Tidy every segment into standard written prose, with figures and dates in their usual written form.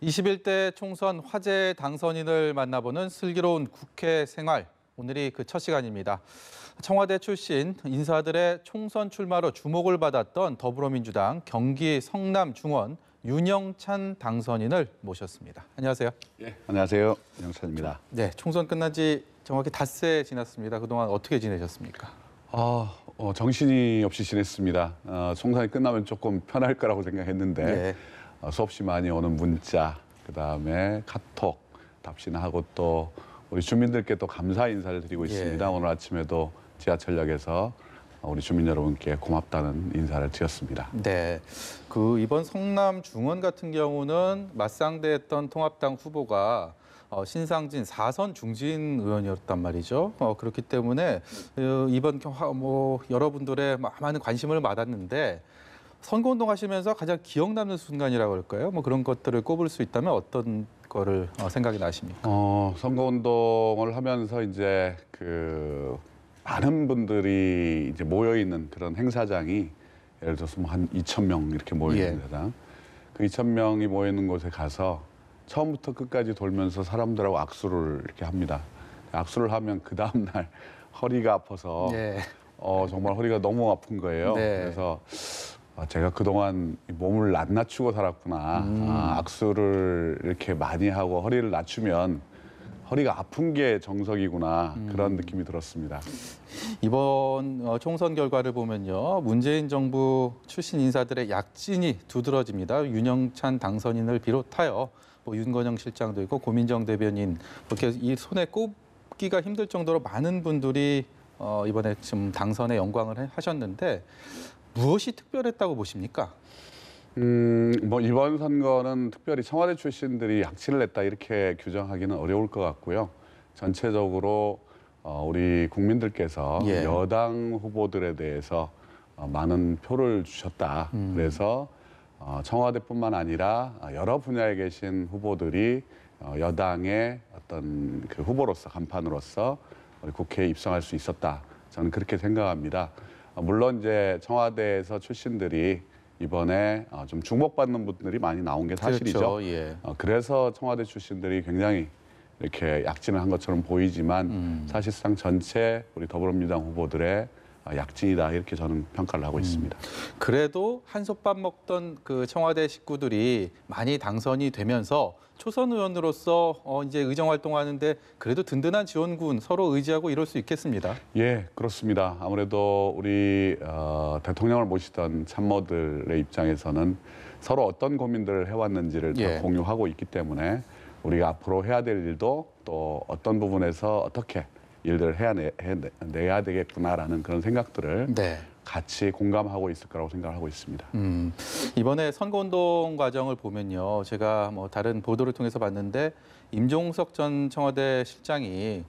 21대 총선 화제 당선인을 만나보는 슬기로운 국회 생활. 오늘이 그 첫 시간입니다. 청와대 출신 인사들의 총선 출마로 주목을 받았던 더불어민주당 경기 성남 중원 윤영찬 당선인을 모셨습니다. 안녕하세요. 예, 안녕하세요. 윤영찬입니다. 네, 총선 끝난 지 정확히 닷새 지났습니다. 그동안 어떻게 지내셨습니까? 정신이 없이 지냈습니다. 총선이 끝나면 조금 편할 거라고 생각했는데 네. 수없이 많이 오는 문자, 그다음에 카톡 답신하고 또 우리 주민들께 또 감사 인사를 드리고 있습니다. 오늘 아침에도 지하철역에서 우리 주민 여러분께 고맙다는 인사를 드렸습니다. 네, 이번 성남 중원 같은 경우는 맞상대했던 통합당 후보가 신상진 4선 중진 의원이었단 말이죠. 그렇기 때문에 이번 여러분들의 많은 관심을 받았는데 선거운동 하시면서 가장 기억 남는 순간이라고 할까요? 그런 것들을 꼽을 수 있다면 어떤 거를 생각이 나십니까? 선거운동을 하면서 이제 많은 분들이 이제 모여 있는 그런 행사장이 예를 들어서 한 2,000명 이렇게 모여 있는 데다 그 2,000명이 모여 있는 곳에 가서 처음부터 끝까지 돌면서 사람들하고 악수를 이렇게 합니다. 악수를 하면 그 다음 날 허리가 아파서 정말 허리가 너무 아픈 거예요. 그래서 제가 그동안 몸을 낮추고 살았구나. 악수를 이렇게 많이 하고 허리를 낮추면 허리가 아픈 게 정석이구나. 그런 느낌이 들었습니다. 이번 총선 결과를 보면요. 문재인 정부 출신 인사들의 약진이 두드러집니다. 윤영찬 당선인을 비롯하여 윤건영 실장도 있고 고민정 대변인 이렇게 이 손에 꼽기가 힘들 정도로 많은 분들이 이번에 좀 당선에 영광을 하셨는데 무엇이 특별했다고 보십니까? 이번 선거는 특별히 청와대 출신들이 약진을 냈다 이렇게 규정하기는 어려울 것 같고요. 전체적으로 우리 국민들께서 여당 후보들에 대해서 많은 표를 주셨다. 그래서 청와대뿐만 아니라 여러 분야에 계신 후보들이 여당의 어떤 그 후보로서 간판으로서 우리 국회에 입성할 수 있었다. 저는 그렇게 생각합니다. 물론 이제 청와대에서 출신들이 이번에 좀 주목받는 분들이 많이 나온 게 사실이죠. 그래서 청와대 출신들이 굉장히 이렇게 약진을 한 것처럼 보이지만 사실상 전체 우리 더불어민주당 후보들의 약진이다 이렇게 저는 평가를 하고 있습니다. 그래도 한솥밥 먹던 그 청와대 식구들이 많이 당선이 되면서 초선 의원으로서 이제 의정 활동하는데 그래도 든든한 지원군 서로 의지하고 이럴 수 있겠습니다. 예, 그렇습니다. 아무래도 우리 대통령을 모시던 참모들의 입장에서는 서로 어떤 고민들을 해왔는지를 다 공유하고 있기 때문에 우리가 앞으로 해야 될 일도 또 어떤 부분에서 어떻게 일들을 해내야 되겠구나라는 그런 생각들을 같이 공감하고 있을 거라고 생각하고 있습니다. 이번에 선거운동 과정을 보면요. 제가 다른 보도를 통해서 봤는데 임종석 전 청와대 실장이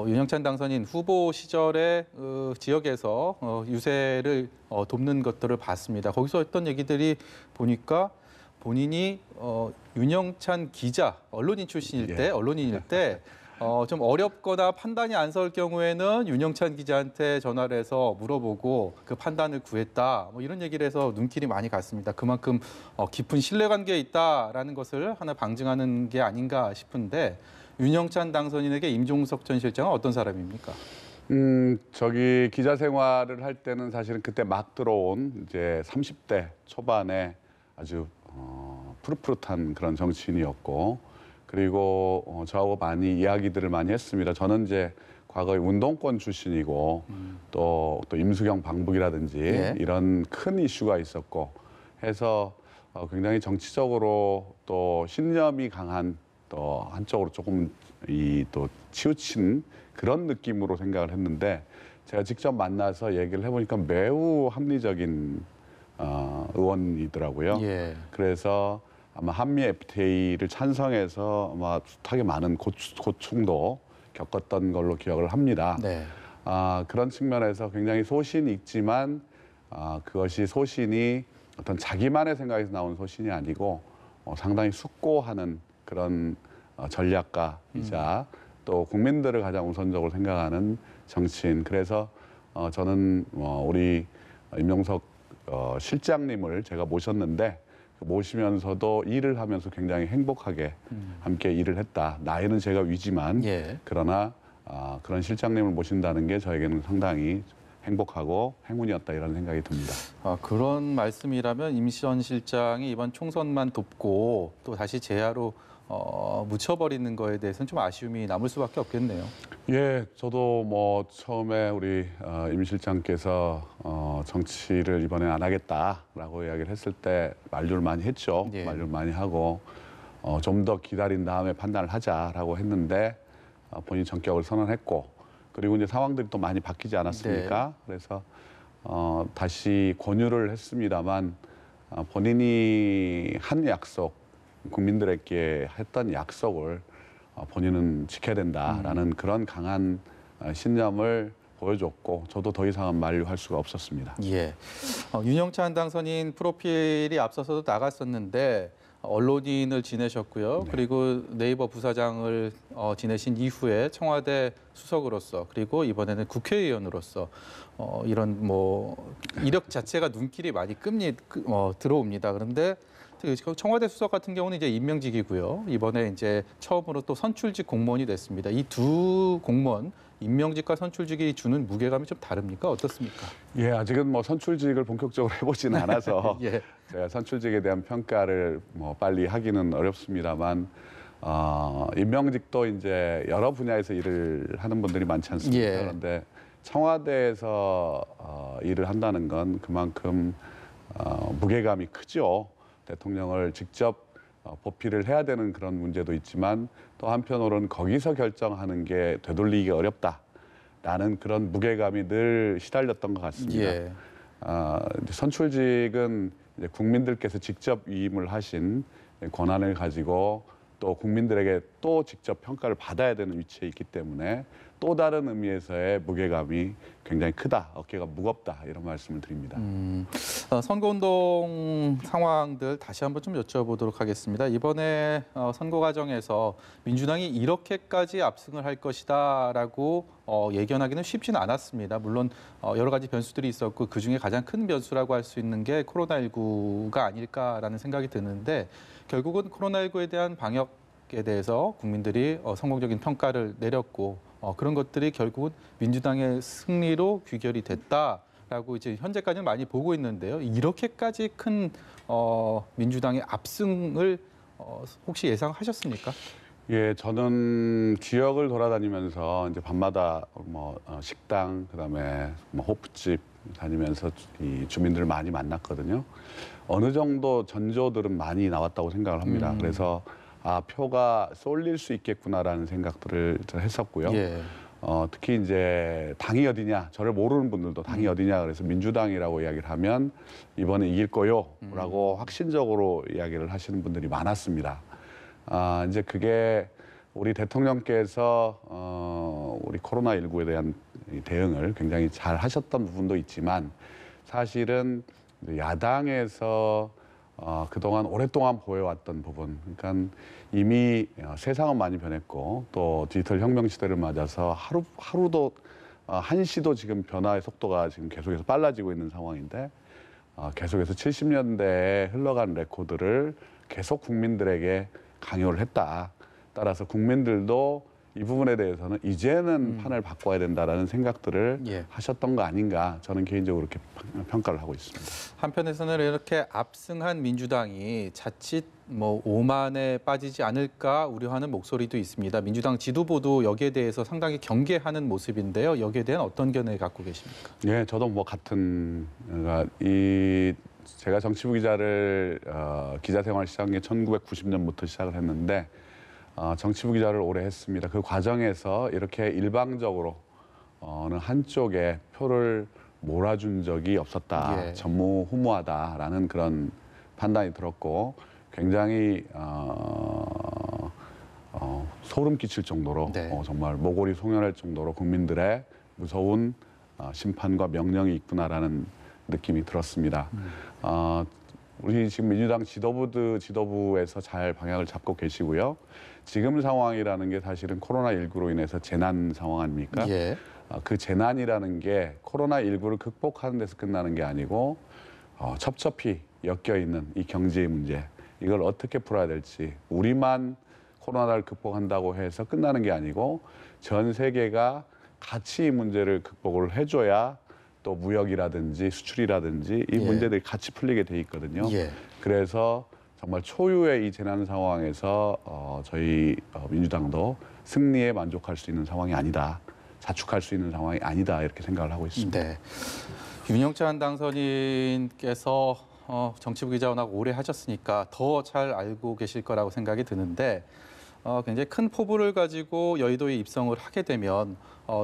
윤영찬 당선인 후보 시절에 지역에서 유세를 돕는 것들을 봤습니다. 거기서 했던 얘기들이 보니까 본인이 윤영찬 기자, 언론인일 때 좀 어렵거나 판단이 안 설 경우에는 윤영찬 기자한테 전화를 해서 물어보고 그 판단을 구했다. 이런 얘기를 해서 눈길이 많이 갔습니다. 그만큼 깊은 신뢰관계에 있다라는 것을 하나 방증하는 게 아닌가 싶은데 윤영찬 당선인에게 임종석 전 실장은 어떤 사람입니까? 저기 기자 생활을 할 때는 사실은 그때 막 들어온 이제 30대 초반에 아주 푸릇푸릇한 그런 정치인이었고 그리고 저하고 많이 이야기들을 많이 했습니다. 저는 이제 과거에 운동권 출신이고 또 임수경 방북이라든지 이런 큰 이슈가 있었고 해서 굉장히 정치적으로 또 신념이 강한 또 한쪽으로 조금 또 치우친 그런 느낌으로 생각을 했는데 제가 직접 만나서 얘기를 해보니까 매우 합리적인 의원이더라고요. 그래서 아마 한미 FTA를 찬성해서 아마 숱하게 많은 고충도 겪었던 걸로 기억을 합니다. 그런 측면에서 굉장히 소신이 있지만 그것이 소신이 어떤 자기만의 생각에서 나온 소신이 아니고 상당히 숙고하는 그런 전략가이자 또 국민들을 가장 우선적으로 생각하는 정치인. 그래서 저는 우리 임종석 실장님을 제가 모셨는데 모시면서도 일을 하면서 굉장히 행복하게 함께 일을 했다. 나이는 제가 위지만 예. 그러나 그런 실장님을 모신다는 게 저에게는 상당히 행복하고 행운이었다 이런 생각이 듭니다. 그런 말씀이라면 임시현 실장이 이번 총선만 돕고 또 다시 재하로 묻혀버리는 거에 대해서는 좀 아쉬움이 남을 수밖에 없겠네요. 예, 저도 뭐 처음에 우리 임 실장께서 정치를 이번에 안 하겠다라고 이야기를 했을 때 만류를 많이 했죠. 예. 만류를 많이 하고 좀 더 기다린 다음에 판단을 하자라고 했는데 본인 전격을 선언했고 그리고 이제 상황들이 또 많이 바뀌지 않았습니까? 네. 그래서 다시 권유를 했습니다만 본인이 한 약속, 국민들에게 했던 약속을 본인은 지켜야 된다라는 그런 강한 신념을 보여줬고 저도 더 이상은 만류할 수가 없었습니다. 예. 윤영찬 당선인 프로필이 앞서서도 나갔었는데 언론인을 지내셨고요. 네. 그리고 네이버 부사장을 지내신 이후에 청와대 수석으로서 그리고 이번에는 국회의원으로서 이런 뭐 이력 자체가 눈길이 많이 들어옵니다. 그런데 청와대 수석 같은 경우는 이제 임명직이고요. 이번에 이제 처음으로 또 선출직 공무원이 됐습니다. 이 두 공무원 임명직과 선출직이 주는 무게감이 좀 다릅니까? 어떻습니까? 예, 아직은 뭐 선출직을 본격적으로 해보지는 않아서 예. 제가 선출직에 대한 평가를 뭐 빨리 하기는 어렵습니다만 임명직도 이제 여러 분야에서 일을 하는 분들이 많지 않습니까? 예. 그런데 청와대에서 일을 한다는 건 그만큼 무게감이 크죠. 대통령을 직접 보필을 해야 되는 그런 문제도 있지만 또 한편으로는 거기서 결정하는 게 되돌리기가 어렵다라는 그런 무게감이 늘 시달렸던 것 같습니다. 예. 선출직은 이제 국민들께서 직접 위임을 하신 권한을 가지고 또 국민들에게 또 직접 평가를 받아야 되는 위치에 있기 때문에 또 다른 의미에서의 무게감이 굉장히 크다, 어깨가 무겁다 이런 말씀을 드립니다. 선거운동 상황들 다시 한번 좀 여쭤보도록 하겠습니다. 이번에 선거 과정에서 민주당이 이렇게까지 압승을 할 것이다라고 예견하기는 쉽지는 않았습니다. 물론 여러 가지 변수들이 있었고 그중에 가장 큰 변수라고 할 수 있는 게 코로나19가 아닐까라는 생각이 드는데 결국은 코로나19에 대한 방역에 대해서 국민들이 성공적인 평가를 내렸고 그런 것들이 결국은 민주당의 승리로 귀결이 됐다라고 이제 현재까지는 많이 보고 있는데요. 이렇게까지 큰 민주당의 압승을 혹시 예상하셨습니까? 예, 저는 지역을 돌아다니면서 이제 밤마다 뭐 식당 그다음에 뭐 호프집 다니면서 이 주민들을 많이 만났거든요. 어느 정도 전조들은 많이 나왔다고 생각을 합니다. 그래서 표가 쏠릴 수 있겠구나라는 생각들을 했었고요. 예. 특히 이제 당이 어디냐, 저를 모르는 분들도 당이 어디냐 그래서 민주당이라고 이야기를 하면 이번에 이길 거요라고 확신적으로 이야기를 하시는 분들이 많았습니다. 이제 그게 우리 대통령께서 우리 코로나19에 대한 대응을 굉장히 잘 하셨던 부분도 있지만 사실은 야당에서 그동안 오랫동안 보여왔던 부분, 그러니까 이미 세상은 많이 변했고 또 디지털 혁명 시대를 맞아서 하루도 한시도 지금 변화의 속도가 지금 계속해서 빨라지고 있는 상황인데 계속해서 70년대에 흘러간 레코드를 계속 국민들에게 강요를 했다. 따라서 국민들도 이 부분에 대해서는 이제는 판을 바꿔야 된다라는 생각들을 예. 하셨던 거 아닌가 저는 개인적으로 그렇게 평가를 하고 있습니다. 한편에서는 이렇게 압승한 민주당이 자칫 뭐 오만에 빠지지 않을까 우려하는 목소리도 있습니다. 민주당 지도부도 여기에 대해서 상당히 경계하는 모습인데요. 여기에 대한 어떤 견해 갖고 계십니까? 예, 저도 뭐 같은 제가 정치부 기자를 기자 생활 시작한 게 1990년부터 시작을 했는데 정치부 기자를 오래 했습니다. 그 과정에서 이렇게 일방적으로 어느 한쪽에 표를 몰아준 적이 없었다. 예. 전무후무하다라는 그런 판단이 들었고 굉장히 소름 끼칠 정도로 네. 정말 모골이 송연할 정도로 국민들의 무서운 심판과 명령이 있구나라는 느낌이 들었습니다. 우리 지금 민주당 지도부에서 잘 방향을 잡고 계시고요. 지금 상황이라는 게 사실은 코로나19로 인해서 재난 상황 아닙니까? 예. 그 재난이라는 게 코로나19를 극복하는 데서 끝나는 게 아니고 첩첩히 엮여 있는 이 경제의 문제, 이걸 어떻게 풀어야 될지, 우리만 코로나를 극복한다고 해서 끝나는 게 아니고 전 세계가 같이 이 문제를 극복을 해줘야 또 무역이라든지 수출이라든지 이 예. 문제들이 같이 풀리게 돼 있거든요. 예. 그래서 정말 초유의 이 재난 상황에서 저희 민주당도 승리에 만족할 수 있는 상황이 아니다, 자축할 수 있는 상황이 아니다, 이렇게 생각을 하고 있습니다. 네. 윤영찬 당선인께서 정치부 기자 워낙 오래 하셨으니까 더 잘 알고 계실 거라고 생각이 드는데 굉장히 큰 포부를 가지고 여의도에 입성을 하게 되면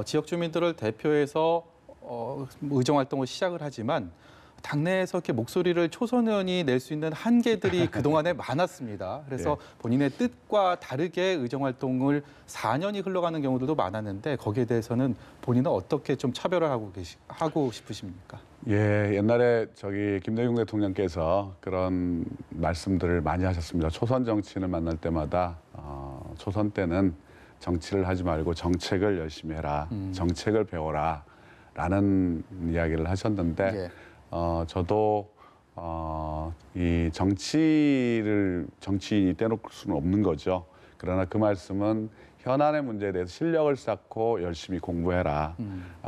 지역 주민들을 대표해서 의정 활동을 시작을 하지만 당내에서 이렇게 목소리를 초선 의원이 낼 수 있는 한계들이 그동안에 많았습니다. 그래서 본인의 뜻과 다르게 의정 활동을 4년이 흘러가는 경우들도 많았는데 거기에 대해서는 본인은 어떻게 좀 차별을 하고 싶으십니까? 예, 옛날에 김대중 대통령께서 그런 말씀들을 많이 하셨습니다. 초선 정치인을 만날 때마다 초선 때는 정치를 하지 말고 정책을 열심히 해라, 정책을 배워라 라는 이야기를 하셨는데 예. 저도 이 정치인이 떼놓을 수는 없는 거죠. 그러나 그 말씀은 현안의 문제에 대해서 실력을 쌓고 열심히 공부해라.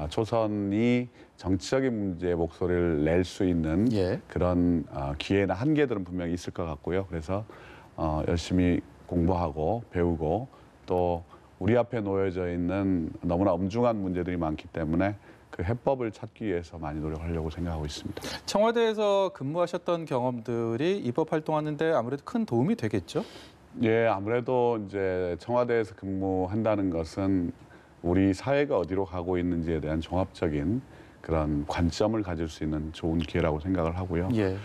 초선이 정치적인 문제에 목소리를 낼 수 있는 예. 그런 기회나 한계들은 분명히 있을 것 같고요. 그래서 열심히 공부하고 배우고 또 우리 앞에 놓여져 있는 너무나 엄중한 문제들이 많기 때문에 그 해법을 찾기 위해서 많이 노력하려고 생각하고 있습니다. 청와대에서 근무하셨던 경험들이 입법 활동하는데 아무래도 큰 도움이 되겠죠? 예, 아무래도 이제 청와대에서 근무한다는 것은 우리 사회가 어디로 가고 있는지에 대한 종합적인 그런 관점을 가질 수 있는 좋은 기회라고 생각을 하고요. 예.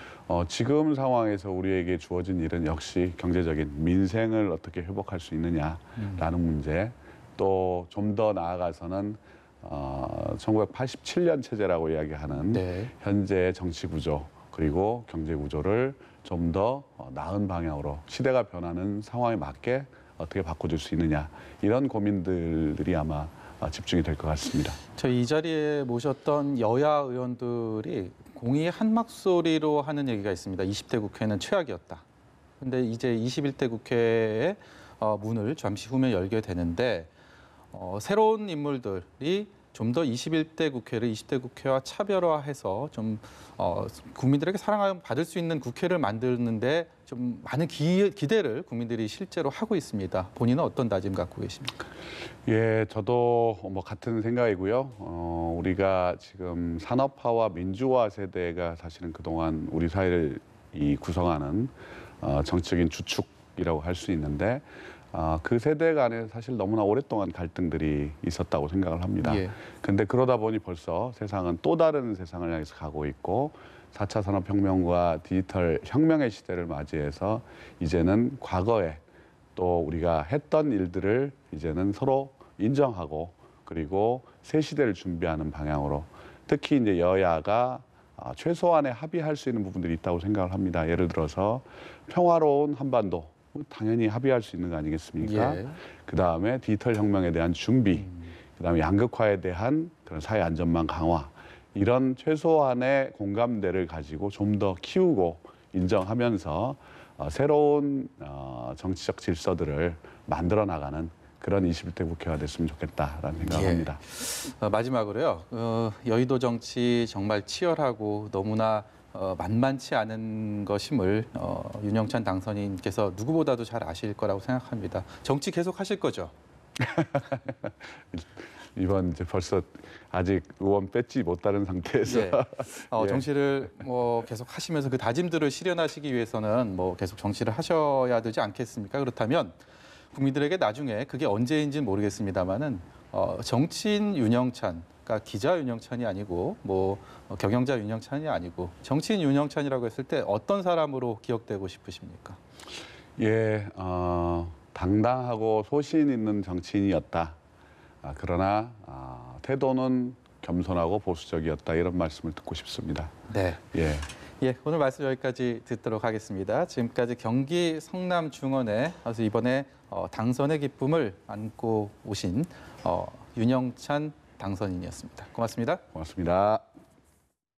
지금 상황에서 우리에게 주어진 일은 역시 경제적인 민생을 어떻게 회복할 수 있느냐라는 문제, 또 좀 더 나아가서는 1987년 체제라고 이야기하는 네. 현재의 정치 구조 그리고 경제 구조를 좀 더 나은 방향으로 시대가 변하는 상황에 맞게 어떻게 바꿔줄 수 있느냐, 이런 고민들이 아마 집중이 될 것 같습니다. 저희 이 자리에 모셨던 여야 의원들이 공의 한 목소리로 하는 얘기가 있습니다. 20대 국회는 최악이었다. 근데 이제 21대 국회의 문을 잠시 후면 열게 되는데 새로운 인물들이 좀 더 21대 국회를 20대 국회와 차별화해서 좀 국민들에게 사랑을 받을 수 있는 국회를 만드는데 좀 많은 기대를 국민들이 실제로 하고 있습니다. 본인은 어떤 다짐 갖고 계십니까? 예, 저도 뭐 같은 생각이고요. 우리가 지금 산업화와 민주화 세대가 사실은 그동안 우리 사회를 구성하는 정치적인 주축이라고 할 수 있는데 그 세대 간에 사실 너무나 오랫동안 갈등들이 있었다고 생각을 합니다. 그런데 그러다 보니 벌써 세상은 또 다른 세상을 향해서 가고 있고 4차 산업혁명과 디지털 혁명의 시대를 맞이해서 이제는 과거에 또 우리가 했던 일들을 이제는 서로 인정하고 그리고 새 시대를 준비하는 방향으로, 특히 이제 여야가 최소한의 합의할 수 있는 부분들이 있다고 생각을 합니다. 예를 들어서 평화로운 한반도, 당연히 합의할 수 있는 거 아니겠습니까? 예. 그다음에 디지털 혁명에 대한 준비, 그다음에 양극화에 대한 그런 사회 안전망 강화, 이런 최소한의 공감대를 가지고 좀 더 키우고 인정하면서 새로운 정치적 질서들을 만들어 나가는 그런 21대 국회가 됐으면 좋겠다라는 생각을 합니다. 마지막으로요. 여의도 정치 정말 치열하고 너무나 만만치 않은 것임을 윤영찬 당선인께서 누구보다도 잘 아실 거라고 생각합니다. 정치 계속 하실 거죠? 이번 이제 벌써 아직 의원 뺏지 못하는 상태에서 예. 정치를 계속 하시면서 그 다짐들을 실현하시기 위해서는 계속 정치를 하셔야 되지 않겠습니까? 그렇다면 국민들에게 나중에 그게 언제인지는 모르겠습니다만은 정치인 윤영찬, 그러니까 기자 윤영찬이 아니고 경영자 윤영찬이 아니고 정치인 윤영찬이라고 했을 때 어떤 사람으로 기억되고 싶으십니까? 예, 당당하고 소신 있는 정치인이었다. 그러나 태도는 겸손하고 보수적이었다, 이런 말씀을 듣고 싶습니다. 네. 예. 예, 오늘 말씀 여기까지 듣도록 하겠습니다. 지금까지 경기 성남중원에 와서 이번에 당선의 기쁨을 안고 오신 윤영찬 당선인이었습니다. 고맙습니다. 고맙습니다.